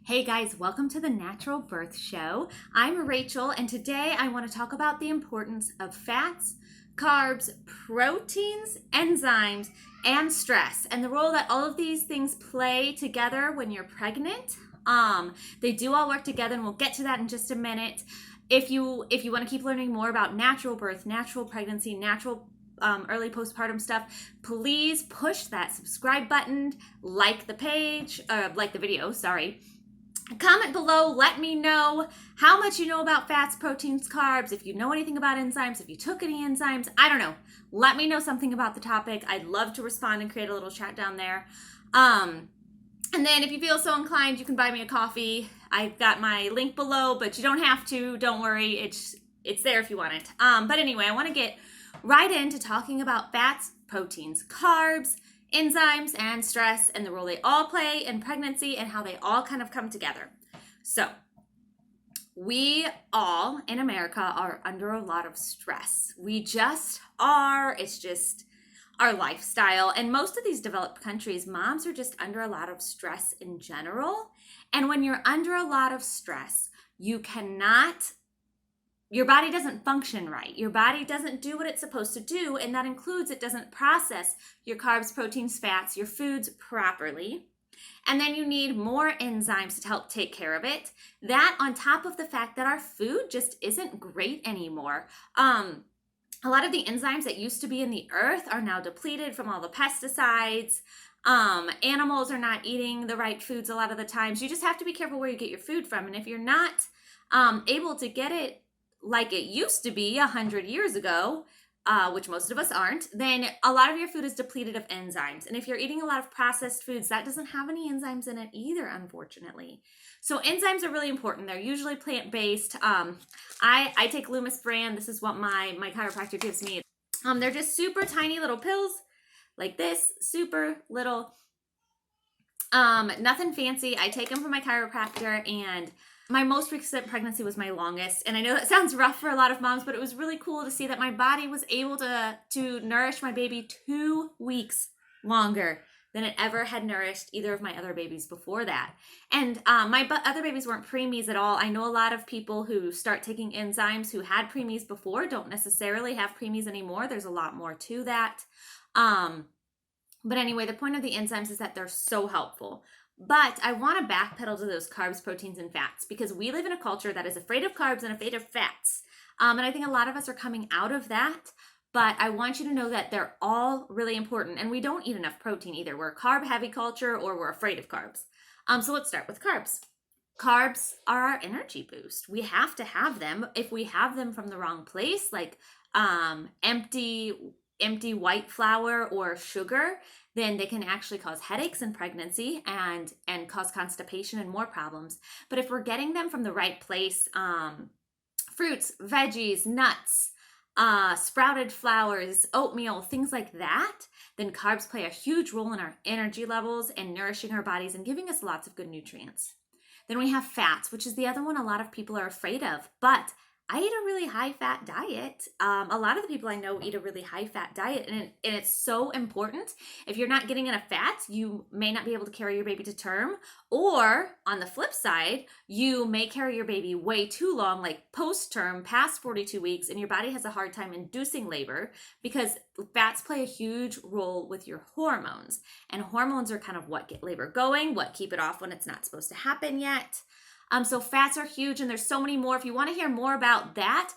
Hey guys, welcome to the Natural Birth Show. I'm Rachel, and today I want to talk about the importance of fats, carbs, proteins, enzymes, and stress, and the role that all of these things play together when you're pregnant. They do all work together, and we'll get to that in just a minute. If you want to keep learning more about natural birth, natural pregnancy, natural early postpartum stuff, please push that subscribe button, like the page, like the video, sorry. Comment below, let me know how much you know about fats, proteins, carbs, if you know anything about enzymes, if you took any enzymes, I don't know. Let me know something about the topic. I'd love to respond and create a little chat down there. And then if you feel so inclined, you can buy me a coffee. I've got my link below, but you don't have to. Don't worry. It's there if you want it. But anyway, I want to get right into talking about fats, proteins, carbs, enzymes, and stress, and the role they all play in pregnancy and how they all kind of come together. So we all in America are under a lot of stress. We just are. It's just our lifestyle. And most of these developed countries, moms are just under a lot of stress in general. And when you're under a lot of stress, your body doesn't function right. Your body doesn't do what it's supposed to do, and that includes it doesn't process your carbs, proteins, fats, your foods properly. And then you need more enzymes to help take care of it. That on top of the fact that our food just isn't great anymore. A lot of the enzymes that used to be in the earth are now depleted from all the pesticides. Animals are not eating the right foods a lot of the times. You just have to be careful where you get your food from. And if you're not able to get it like it used to be 100 years ago, which most of us aren't, then a lot of your food is depleted of enzymes. And if you're eating a lot of processed foods, that doesn't have any enzymes in it either, unfortunately. So enzymes are really important. They're usually plant-based. I take Loomis brand. This is what my chiropractor gives me. They're just super tiny little pills like this, super little, nothing fancy. I take them from my chiropractor, and my most recent pregnancy was my longest, and I know that sounds rough for a lot of moms, but it was really cool to see that my body was able to nourish my baby 2 weeks longer than it ever had nourished either of my other babies before that. And my other babies weren't preemies at all. I know a lot of people who start taking enzymes who had preemies before don't necessarily have preemies anymore. There's a lot more to that. But anyway, the point of the enzymes is that they're so helpful. But I want to backpedal to those carbs, proteins, and fats because we live in a culture that is afraid of carbs and afraid of fats. And I think a lot of us are coming out of that. But I want you to know that they're all really important. And we don't eat enough protein either. We're a carb-heavy culture, or we're afraid of carbs. So let's start with carbs. Carbs are our energy boost. We have to have them. If we have them from the wrong place, like empty white flour or sugar, then they can actually cause headaches in pregnancy and cause constipation and more problems. But if we're getting them from the right place, fruits, veggies, nuts, sprouted flours, oatmeal, things like that, then carbs play a huge role in our energy levels and nourishing our bodies and giving us lots of good nutrients. Then we have fats, which is the other one a lot of people are afraid of, but I eat a really high-fat diet. A lot of the people I know eat a really high-fat diet, and it's so important. If you're not getting enough fats, you may not be able to carry your baby to term, or on the flip side, you may carry your baby way too long, like post-term, past 42 weeks, and your body has a hard time inducing labor because fats play a huge role with your hormones, and hormones are kind of what get labor going, what keep it off when it's not supposed to happen yet. So fats are huge, and there's so many more. If you want to hear more about that,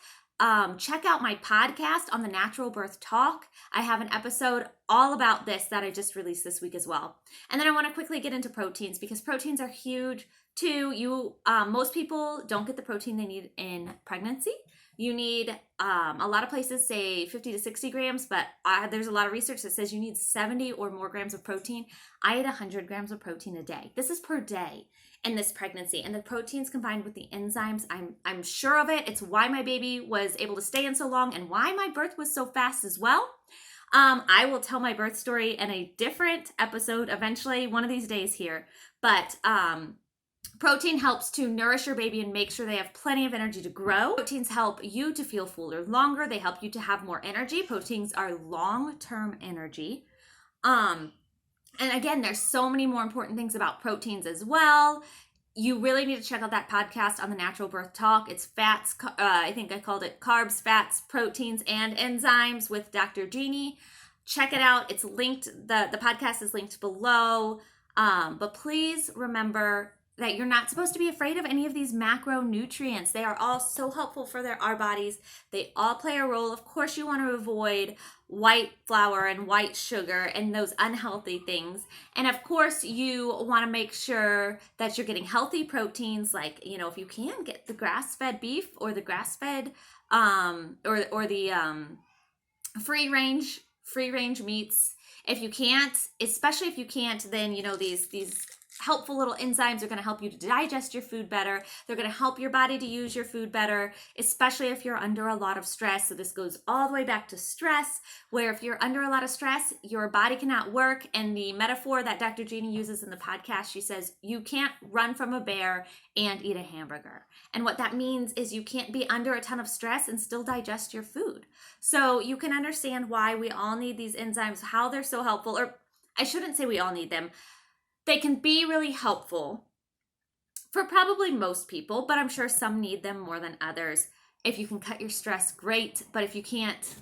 check out my podcast on the Natural Birth Talk. I have an episode all about this that I just released this week as well. And then I want to quickly get into proteins because proteins are huge too. Most people don't get the protein they need in pregnancy. You need, a lot of places say 50 to 60 grams, but there's a lot of research that says you need 70 or more grams of protein. I eat 100 grams of protein a day. This is per day in this pregnancy, and the proteins combined with the enzymes, I'm sure of it. It's why my baby was able to stay in so long and why my birth was so fast as well. I will tell my birth story in a different episode eventually, one of these days here, but protein helps to nourish your baby and make sure they have plenty of energy to grow. Proteins help you to feel fuller longer. They help you to have more energy. Proteins are long-term energy. And again, there's so many more important things about proteins as well. you really need to check out that podcast on the Natural Birth Talk. It's fats, I think I called it Carbs, Fats, Proteins, and Enzymes with Dr. Jeannie. Check it out. It's linked, the podcast is linked below. But please remember that you're not supposed to be afraid of any of these macronutrients. They are all so helpful for our bodies. They all play a role. Of course, you want to avoid white flour and white sugar and those unhealthy things. And of course, you want to make sure that you're getting healthy proteins, like, you know, if you can get the grass-fed beef or the grass-fed or the free range meats. If you can't, especially if you can't, then, you know, these helpful little enzymes are going to help you to digest your food better. They're going to help your body to use your food better, especially if you're under a lot of stress. So this goes all the way back to stress, where if you're under a lot of stress, your body cannot work. And the metaphor that Dr. Jeannie uses in the podcast, she says, you can't run from a bear and eat a hamburger. And what that means is you can't be under a ton of stress and still digest your food. So you can understand why we all need these enzymes, how they're so helpful, or I shouldn't say we all need them. They can be really helpful for probably most people, but I'm sure some need them more than others. If you can cut your stress, great. But if you can't,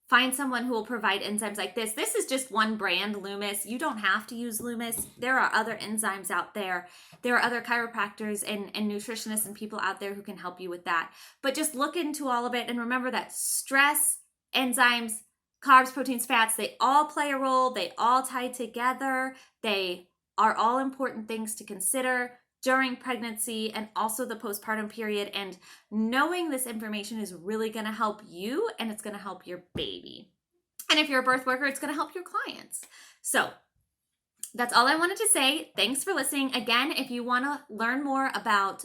find someone who will provide enzymes like this. This is just one brand, Loomis. You don't have to use Loomis. There are other enzymes out there. There are other chiropractors and nutritionists and people out there who can help you with that. But just look into all of it and remember that stress, enzymes, carbs, proteins, fats, they all play a role. They all tie together. They are all important things to consider during pregnancy and also the postpartum period. And knowing this information is really going to help you and it's going to help your baby. And if you're a birth worker, it's going to help your clients. So that's all I wanted to say. Thanks for listening. Again, if you want to learn more about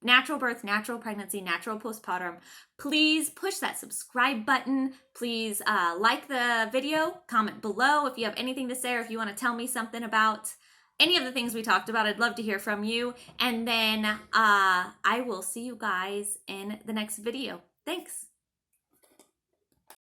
natural birth, natural pregnancy, natural postpartum, please push that subscribe button. Please like the video, comment below if you have anything to say or if you want to tell me something about any of the things we talked about. I'd love to hear from you. And then I will see you guys in the next video. Thanks.